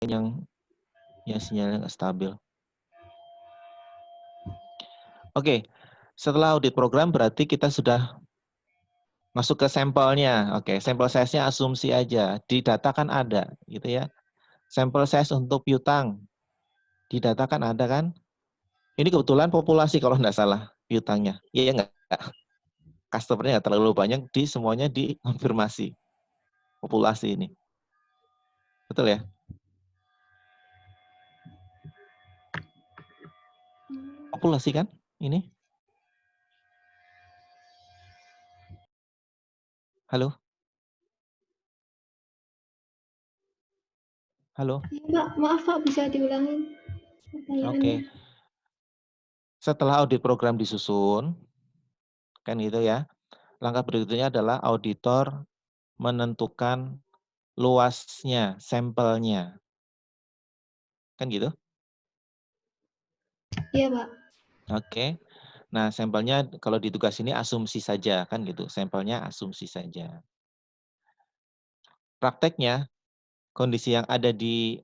yang sinyalnya nggak stabil. Oke, setelah audit program berarti kita sudah masuk ke sampelnya. Oke, sampel size-nya asumsi aja. Di data kan ada, gitu ya. Sampel size untuk piutang. Di data kan ada kan? Ini kebetulan populasi kalau nggak salah piutangnya. Iya nggak? Customer-nya nggak terlalu banyak, semuanya dikonfirmasi. Populasi ini. Betul ya? Populasi kan ini? Halo? Halo? Pak, maaf Pak, bisa diulangin pertanyaannya? Oke. Setelah audit program disusun, kan gitu ya. Langkah berikutnya adalah auditor menentukan luasnya, sampelnya. Kan gitu? Iya Pak. Oke. Nah, sampelnya kalau di tugas ini asumsi saja, kan gitu. Sampelnya asumsi saja. Prakteknya, kondisi yang ada di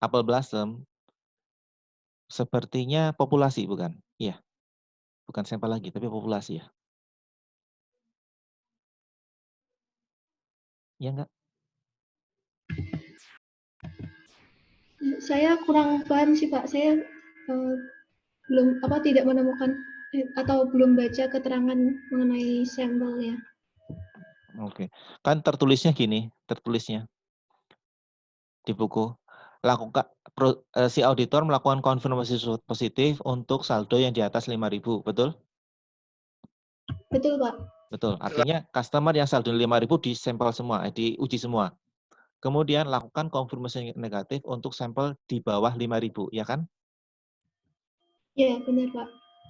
apel blossom sepertinya populasi, bukan? Iya, bukan sampel lagi, tapi populasi ya. Iya enggak? Saya kurang paham sih Pak. Saya tidak menemukan atau belum baca keterangan mengenai sampelnya. Oke. Kan tertulisnya gini, tertulisnya di buku. Si auditor melakukan konfirmasi positif untuk saldo yang di atas 5.000, betul? Betul Pak. Betul. Artinya customer yang saldo 5.000 disampel semua, diuji semua. Kemudian lakukan konfirmasi negatif untuk sampel di bawah 5.000, ya kan? Ya, benar Pak.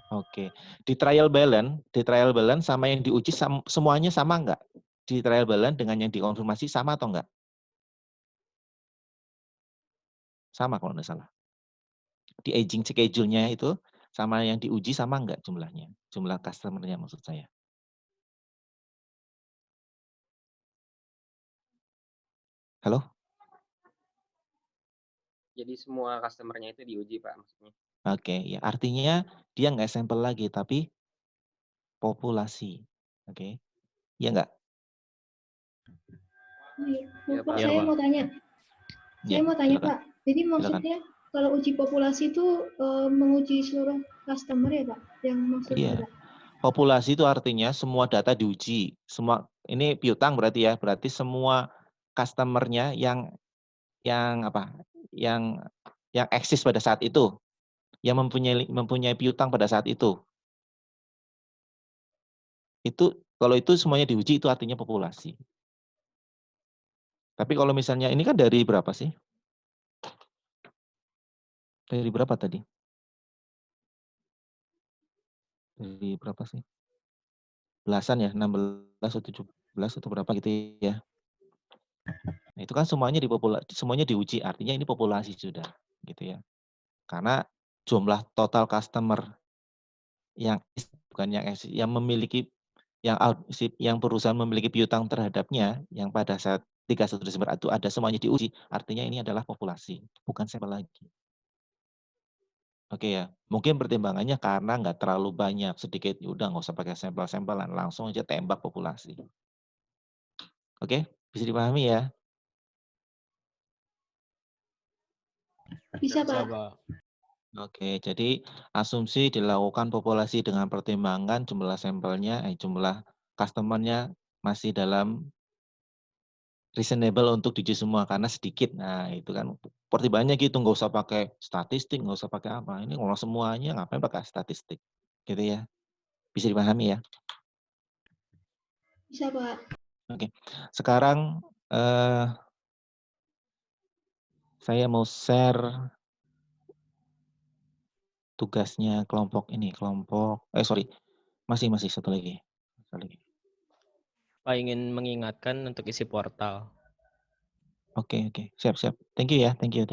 Oke. Di trial balance sama yang diuji semuanya sama enggak? Di trial balance dengan yang dikonfirmasi sama atau enggak? Sama kalau enggak salah. Di aging schedule-nya itu sama yang diuji sama enggak jumlahnya? Jumlah customer-nya maksud saya. Halo? Jadi semua customer-nya itu diuji, Pak, maksudnya. Oke, ya artinya dia nggak sampel lagi, tapi populasi. Oke, iya nggak? Ya, Pak, Pak. saya mau tanya. Ya, Saya mau tanya silakan. Pak. Jadi Silakan. maksudnya kalau uji populasi itu menguji seluruh customer ya Pak? Yang maksudnya Iya, Pak? populasi itu artinya semua data diuji. Semua ini piutang berarti ya, berarti semua customer-nya yang apa? Yang eksis pada saat itu, yang mempunyai piutang pada saat itu. Itu kalau itu semuanya diuji itu artinya populasi. Tapi kalau misalnya ini kan dari berapa sih? Dari berapa tadi? Dari berapa sih? Belasan ya, 16 atau 17 atau berapa gitu ya. Nah, itu kan semuanya diuji, artinya ini populasi sudah, gitu ya. Karena jumlah total customer yang bukan yang memiliki yang perusahaan memiliki piutang terhadapnya yang pada saat 31 Desember itu ada semuanya diuji, artinya ini adalah populasi, bukan sampel lagi. Oke ya, mungkin pertimbangannya karena nggak terlalu banyak, sedikit, ya udah nggak usah pakai sampel-sampelan, langsung aja tembak populasi. Oke, bisa dipahami ya? Bisa Pak. Oke, jadi asumsi dilakukan populasi dengan pertimbangan jumlah sampelnya, jumlah customer-nya masih dalam reasonable untuk diuji semua karena sedikit. Nah, itu kan pertimbangannya gitu, nggak usah pakai statistik, nggak usah pakai apa. Ini kalau semuanya ngapain pakai statistik, gitu ya. Bisa dipahami ya? Bisa Pak. Oke, sekarang saya mau share tugasnya kelompok ini, masih satu lagi. Pak ingin mengingatkan untuk isi portal. Oke, siap. Thank you ya, thank you.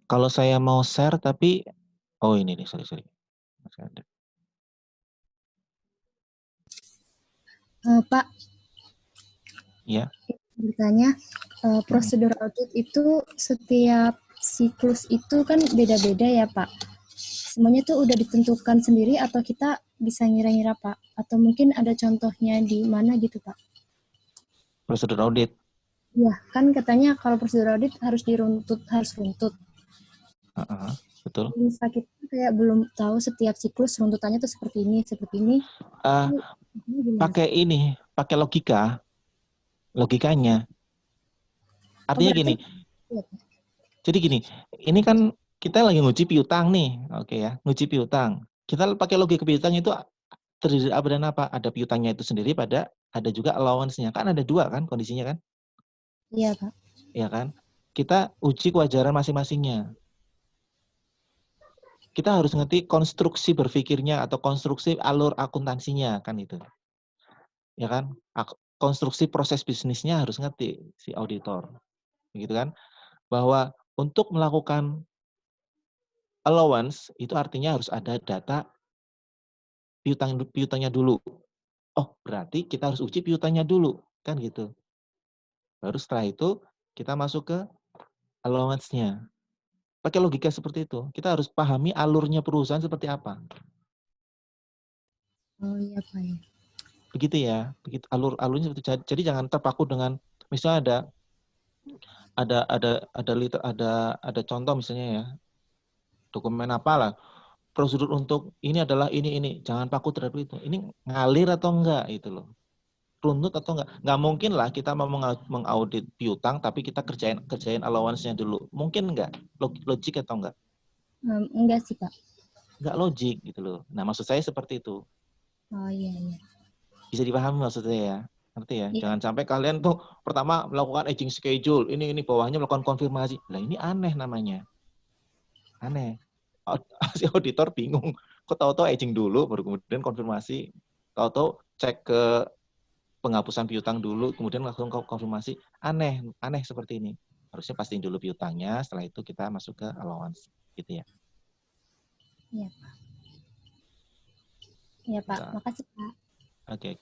Kalau saya mau share tapi oh ini nih, sorry. Masih ada. Pak, Ya, bertanya, prosedur audit itu setiap siklus itu kan beda-beda ya Pak. Semuanya tuh udah ditentukan sendiri atau kita bisa ngira-ngira Pak? Atau mungkin ada contohnya di mana gitu Pak? prosedur audit. Ya, kan katanya kalau prosedur audit harus runtut. Betul. Misal kita kayak belum tahu setiap siklus runtutannya tuh seperti ini. Ah, pakai ini, pakai logikanya. Artinya berarti- gini. Jadi gini, ini kan kita lagi nguji piutang nih, oke ya, nguji piutang. Kita pakai logika piutang itu terdiri apa dan apa? Ada piutangnya itu sendiri, ada juga allowance-nya. Kan ada dua kan kondisinya kan? Iya Pak. Iya kan? Kita uji kewajaran masing-masingnya. Kita harus ngerti konstruksi berpikirnya atau konstruksi alur akuntansinya kan itu. Ya kan? Konstruksi proses bisnisnya harus ngerti si auditor. Begitu kan? Bahwa untuk melakukan allowance itu artinya harus ada data piutangnya dulu. Oh, berarti kita harus uji piutangnya dulu, kan gitu. Baru setelah itu kita masuk ke allowance-nya. Pakai logika seperti itu. Kita harus pahami alurnya perusahaan seperti apa. Oh iya Pak ya. Begitu ya. Begitu alurnya seperti itu. Jadi jangan terpaku dengan misalnya ada contoh misalnya ya. Dokumen apalah. Prosedur untuk ini adalah ini. Jangan paku terhadap itu. Ini ngalir atau enggak itu loh. Runtut atau enggak? Enggak mungkin lah kita mau mengaudit piutang tapi kita kerjain allowance-nya dulu. Mungkin enggak? Logik atau enggak? Enggak sih Pak. Enggak logik gitu loh. Nah, maksud saya seperti itu. Oh iya. Bisa dipahami maksud saya ya? Ngerti ya? Iya. Jangan sampai kalian tuh pertama melakukan aging schedule, ini bawahnya melakukan konfirmasi. Lah ini aneh namanya. Aneh. Si auditor bingung. Kok tahu-tahu aging dulu baru kemudian konfirmasi. Tahu-tahu cek ke penghapusan piutang dulu, kemudian langsung konfirmasi. Aneh seperti ini. Harusnya pastiin dulu piutangnya, setelah itu kita masuk ke allowance. Gitu ya. Iya Pak. Iya Pak, Nah. makasih Pak. Oke.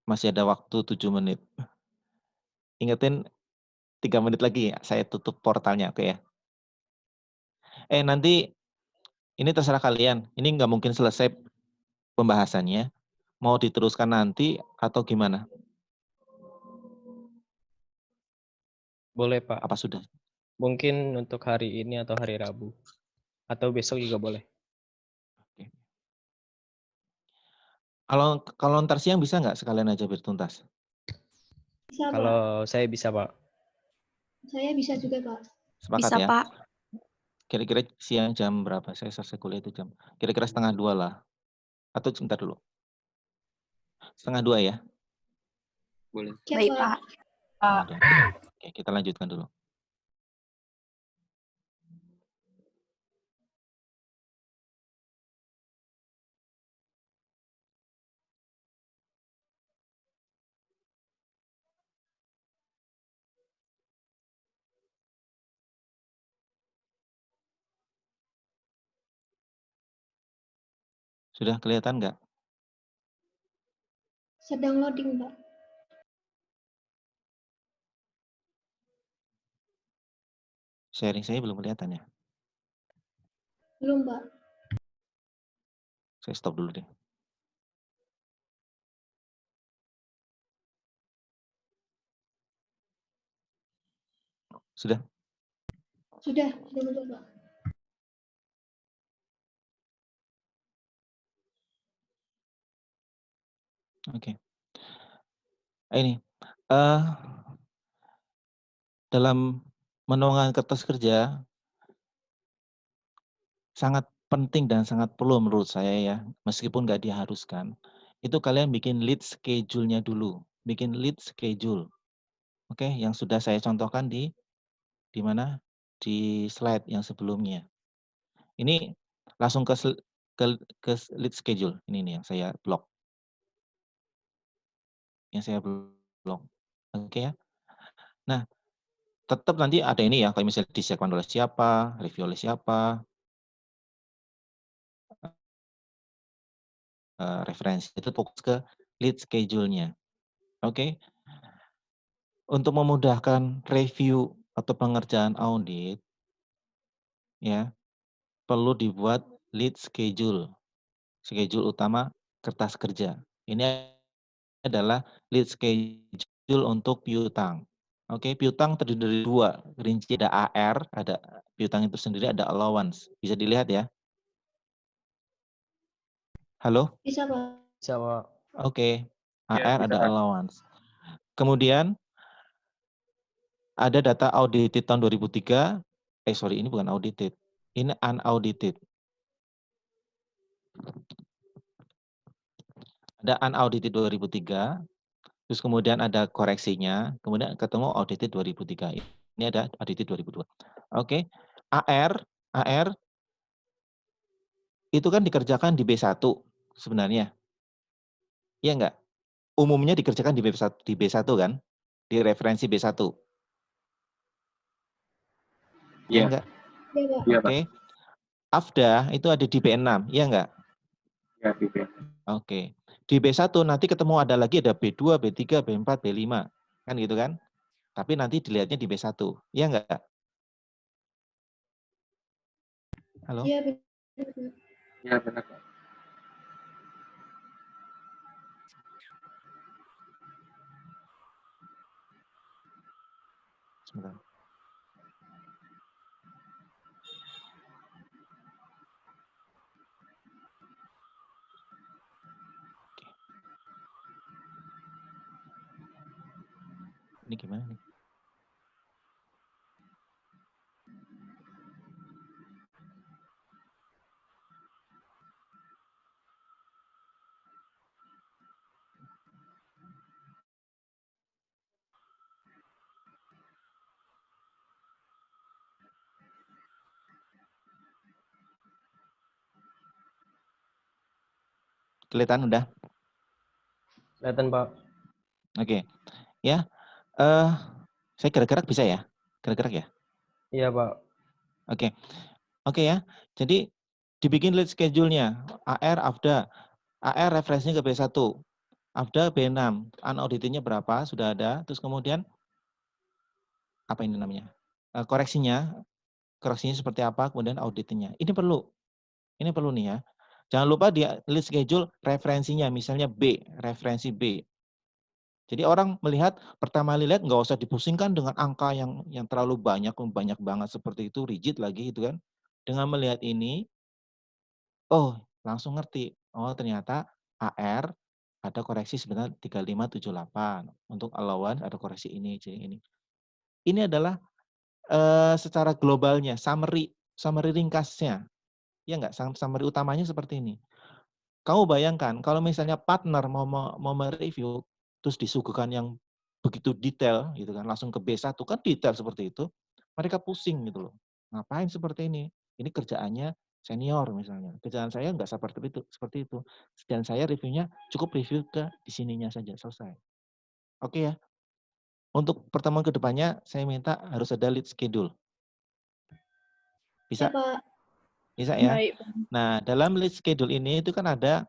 Masih ada waktu 7 menit. Ingetin 3 menit lagi ya, saya tutup portalnya, oke ya. Nanti ini terserah kalian. Ini nggak mungkin selesai pembahasannya. Mau diteruskan nanti atau gimana? Boleh Pak. Apa sudah? Mungkin untuk hari ini atau hari Rabu. Atau besok juga boleh. Oke. Kalau ntar siang bisa nggak sekalian aja bertuntas? Bisa, Pak. Kalau saya bisa Pak. Saya bisa juga, Pak. Sepakat Bisa, ya? Pak. Kira-kira siang jam berapa? Saya selesai kuliah itu jam. Kira-kira 1:30 lah. Atau sebentar dulu. 1:30 ya? Boleh. Siap, Baik, Pak. Pak. Udah. Oke, kita lanjutkan dulu. Sudah kelihatan nggak? Sedang loading, Pak. Sharing saya belum kelihatan ya? Belum, Pak. Saya stop dulu deh. Sudah? Sudah betul, Pak. Oke. Ini dalam menuangkan kertas kerja sangat penting dan sangat perlu menurut saya ya, meskipun nggak diharuskan. Itu kalian bikin lead schedule-nya dulu, bikin lead schedule. Oke, yang sudah saya contohkan di mana? di slide yang sebelumnya. Ini langsung ke lead schedule. Ini nih yang saya blok. Yang saya blok. Oke ya. Nah, tetap nanti ada ini ya, kalau misalnya disiapkan oleh siapa, review oleh siapa, referensi itu fokus ke lead schedule-nya. Oke. Untuk memudahkan review atau pengerjaan audit, ya, perlu dibuat lead schedule. Schedule utama kertas kerja. Ini adalah lead schedule untuk piutang. Oke, piutang terdiri dari 2, rinci ada AR, ada piutang itu sendiri, ada allowance. Bisa dilihat ya. Halo? Bisa, Pak. Bisa, Pak. Oke, Ya, AR bisa, ada Pak. allowance. Kemudian ada data audited tahun 2003. Sorry, ini bukan audited. Ini unaudited. Ada unaudited 2003, terus kemudian ada koreksinya, kemudian ketemu audited 2003. Ini ada audited 2002. Oke, AR itu kan dikerjakan di B1 sebenarnya. Iya enggak? Umumnya dikerjakan di B1 kan? Di referensi B1. Iya Iya, enggak? Iya, Pak. iya, Pak. Oke. AFDA itu ada di B6, iya enggak? Ya, gitu. Oke. Di B1 nanti ketemu ada lagi ada B2, B3, B4, B5. Kan gitu kan? Tapi nanti dilihatnya di B1. Iya enggak? Halo? Iya, benar, Pak. Ya, benar, Pak. Sebentar. Ini gimana nih? Kelihatan udah? Kelihatan, Pak. Oke. Ya. Eh, saya gerak-gerak bisa ya? Gerak-gerak ya? Iya, Pak. Oke. Oke ya. Jadi dibikin lead schedule-nya. AR, AFDA. AR referensinya ke B1. AFDA B6. Unauditednya berapa? Sudah ada. Terus kemudian apa ini namanya? Koreksinya. Koreksinya seperti apa? Kemudian auditnya. Ini perlu. Ini perlu nih ya. Jangan lupa di lead schedule referensinya. Misalnya B. Referensi B. Jadi orang melihat pertama lihat nggak usah dipusingkan dengan angka yang terlalu banyak banget seperti itu, rigid lagi gitu kan. Dengan melihat ini, oh langsung ngerti. Oh ternyata AR ada koreksi sebenarnya 3578. Untuk allowance ada koreksi ini, jadi ini. Ini adalah secara globalnya, summary ringkasnya. Ya nggak, summary utamanya seperti ini. Kamu bayangkan kalau misalnya partner mau mereview terus disuguhkan yang begitu detail gitu kan, langsung ke B1 kan detail seperti itu, mereka pusing gitu loh. Ngapain seperti ini? Ini kerjaannya senior misalnya. Kerjaan saya nggak seperti itu. Dan saya reviewnya cukup review ke di sininya saja selesai. Oke ya. Untuk pertemuan kedepannya saya minta harus ada lead schedule. Iya, Bisa? Pak. Bisa ya. Baik. Nah, dalam lead schedule ini itu kan ada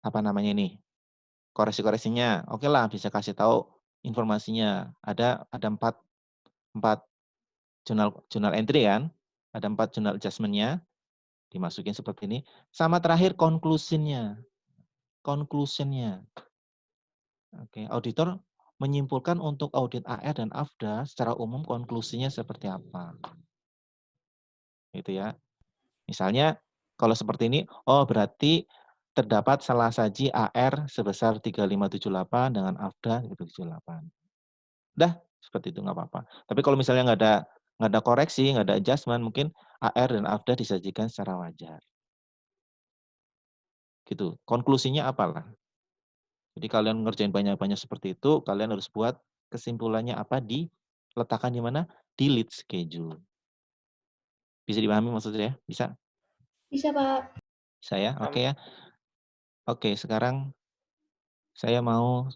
apa namanya ini? Koreksi-koreksinya. Oke lah, bisa kasih tahu informasinya. Ada 4 jurnal entry kan? Ada 4 jurnal adjustment-nya, dimasukin seperti ini. Sama terakhir conclusion-nya. Conclusion-nya. Oke, auditor menyimpulkan untuk audit AR dan AFDA secara umum konklusinya seperti apa. Gitu ya. Misalnya kalau seperti ini, oh berarti terdapat salah saji AR sebesar 3578 dengan AFDA 3578. Udah, seperti itu nggak apa-apa. Tapi kalau misalnya nggak ada koreksi, nggak ada adjustment, mungkin AR dan AFDA disajikan secara wajar. Gitu. Konklusinya apalah. Jadi kalian ngerjain banyak-banyak seperti itu, kalian harus buat kesimpulannya apa letakkan di mana? Di lead schedule. Bisa dipahami maksudnya ya? Bisa? Bisa, Pak. Bisa ya? Oke ya. Oke, sekarang saya mau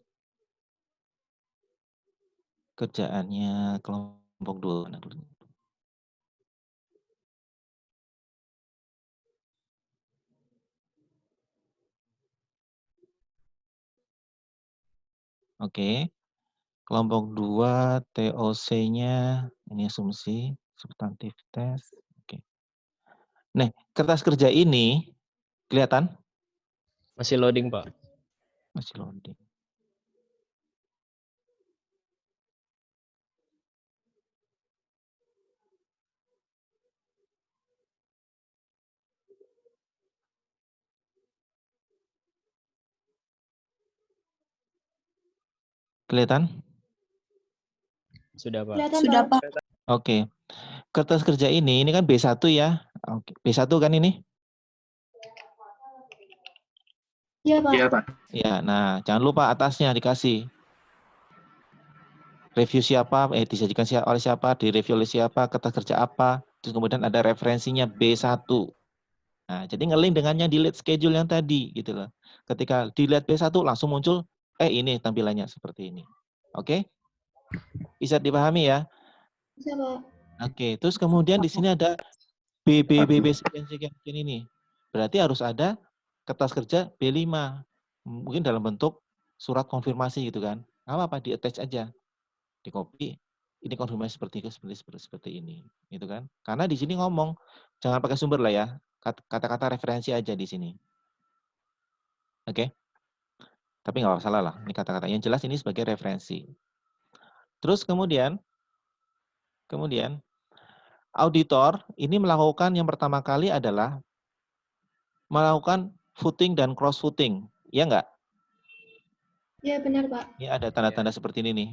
kerjaannya kelompok 2. Nah, dulu. Oke. Kelompok 2 TOC-nya ini asumsi, substantif tes. Oke. Nah, kertas kerja ini kelihatan? Masih loading, Pak. Masih loading. Kelihatan? Sudah, Pak. Kelihatan, Sudah, Pak. Pak. Oke. Kertas kerja ini kan B1 ya. Oke. B1 kan ini? Iya, Pak. Iya, Pak. Ya, nah jangan lupa atasnya dikasih. Review siapa, disajikan oleh siapa, direview oleh siapa, kertas kerja apa. Terus kemudian ada referensinya B1. Nah, jadi nge-link dengannya delete schedule yang tadi gitu loh. Ketika dilihat B1 langsung muncul, ini tampilannya seperti ini. Oke? Bisa dipahami ya? Bisa, Pak. Oke, terus kemudian di sini ada BB sekian ini. Berarti harus ada kertas kerja B5. Mungkin dalam bentuk surat konfirmasi gitu kan. Nggak apa-apa, di-attach aja. Di copy. Ini konfirmasi seperti ini. Gitu kan. Karena di sini ngomong, jangan pakai sumber lah ya. Kata-kata referensi aja di sini. Oke. Tapi nggak masalah lah. Ini kata-kata yang jelas ini sebagai referensi. Terus kemudian auditor ini melakukan yang pertama kali adalah melakukan footing dan cross footing. Iya nggak? Iya, benar, Pak. Ini ada tanda-tanda seperti ini nih.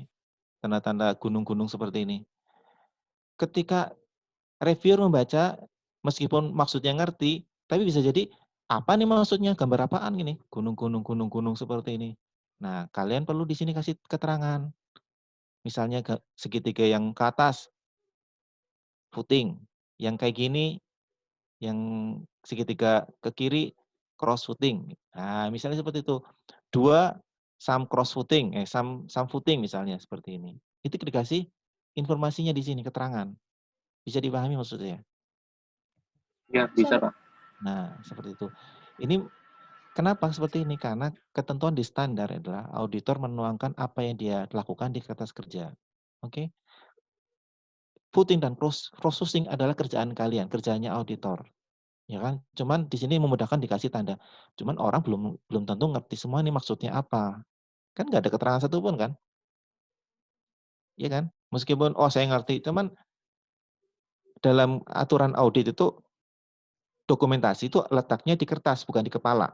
Tanda-tanda gunung-gunung seperti ini. Ketika reviewer membaca, meskipun maksudnya ngerti, tapi bisa jadi, apa nih maksudnya? Gambar apaan gini? Gunung-gunung seperti ini. Nah, kalian perlu di sini kasih keterangan. Misalnya segitiga yang ke atas, footing. Yang kayak gini, yang segitiga ke kiri, cross footing. Nah, misalnya seperti itu. 2 some cross footing, some footing misalnya seperti ini. Itu dikasih informasinya di sini, keterangan. Bisa dipahami maksudnya? Iya, bisa, Pak. Nah, seperti itu. Ini kenapa seperti ini? Karena ketentuan di standar adalah auditor menuangkan apa yang dia lakukan di kertas kerja. Oke? Footing dan cross-footing adalah kerjaan kalian, kerjaannya auditor. Ya kan? Cuman di sini memudahkan dikasih tanda. Cuman orang belum tentu ngerti semua ini maksudnya apa. Kan nggak ada keterangan satupun kan? Iya kan? Meskipun, saya ngerti. Cuman dalam aturan audit itu dokumentasi itu letaknya di kertas, bukan di kepala.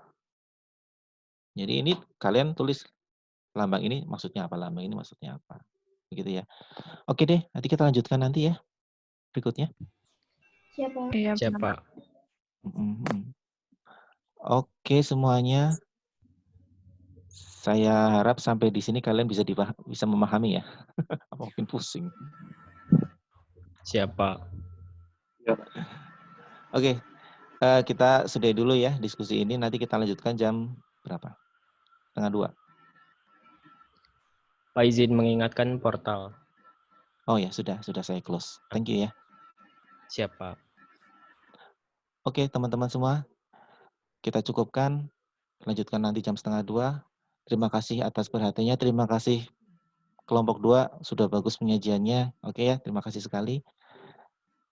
Jadi ini kalian tulis lambang ini maksudnya apa, lambang ini maksudnya apa. Begitu ya. Oke deh, nanti kita lanjutkan nanti ya berikutnya. Siap, Pak. Iya, Siap, benar, Pak. Oke semuanya. Saya harap sampai di sini kalian bisa memahami ya. Apa mungkin pusing. Siap, Pak. Iya, Pak. Oke, kita sudahi dulu ya diskusi ini. Nanti kita lanjutkan jam berapa? 1:30. Pak izin mengingatkan portal. Oh ya, sudah saya close. Thank you ya. Siap, Pak. Oke, teman-teman semua, kita cukupkan. Lanjutkan nanti jam 1:30. Terima kasih atas perhatiannya. Terima kasih kelompok 2 sudah bagus penyajiannya. Oke ya, terima kasih sekali.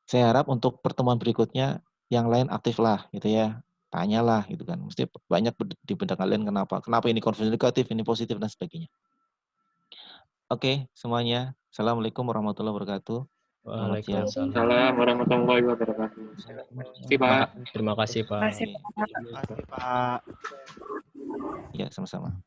Saya harap untuk pertemuan berikutnya yang lain aktiflah gitu ya. Tanyalah gitu kan. Mesti banyak di benak kalian kenapa ini konflik negatif, ini positif dan sebagainya. Oke, semuanya. Assalamualaikum warahmatullahi wabarakatuh. Selamat siang. Waalaikumsalam. Assalamualaikum warahmatullahi wabarakatuh. Terima kasih, Pak. Terima kasih, Pak. Terima kasih, Pak. Pak. Ya, sama-sama.